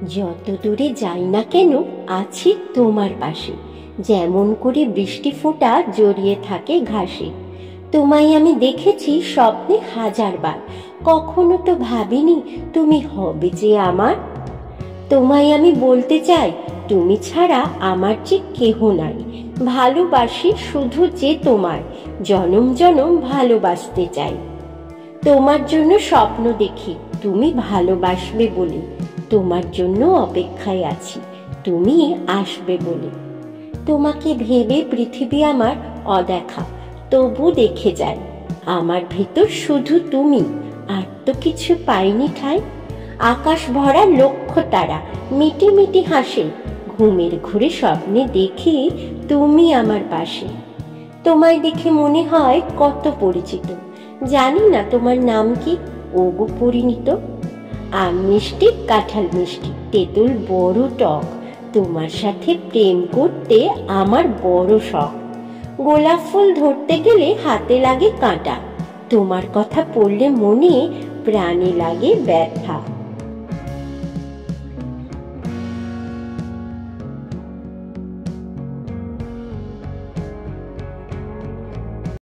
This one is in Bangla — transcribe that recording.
যত দূরে যাই না কেন আছি তোমার পাশে, যেমন করে বৃষ্টি ফোঁটা জড়িয়ে থাকে ঘাসে। তোমায় আমি দেখেছি স্বপ্নে হাজারবার, কখনো তো ভাবিনি তুমি হবে যে আমার। তোমায় আমি বলতে চাই, তুমি ছাড়া আমার যে কেহ নাই। ভালোবাসি শুধু যে তোমায়, জনম জনম ভালোবাসতে চাই। তোমার জন্য স্বপ্ন দেখি, তুমি ভালোবাসবে বলে। তোমার জন্য অপেক্ষায় আছি, তুমি আসবে বলে। তোমাকে ভেবে পৃথিবী আমার অদেখা, তবু দেখে যাই। আমার ভেতর শুধু তুমি, আর তো কিছু পাইনি ঠাই। আকাশ ভরা লক্ষ তারা মিটি মিটি হাসে, ঘুমের ঘুরে স্বপ্নে দেখি তুমি আমার পাশে। তোমায় দেখে মনে হয় কত পরিচিত, জানি না তোমার নাম কি, ওগো পরিণীত। আম মিষ্টি কাঁঠাল মিষ্টি তেঁতুল বড় টক, তোমার সাথে প্রেম করতে আমার বড় শখ। গোলাপ ফুল ধরতে গেলে হাতে লাগে কাঁটা, তোমার কথা পড়লে মনে প্রাণে লাগে ব্যথা।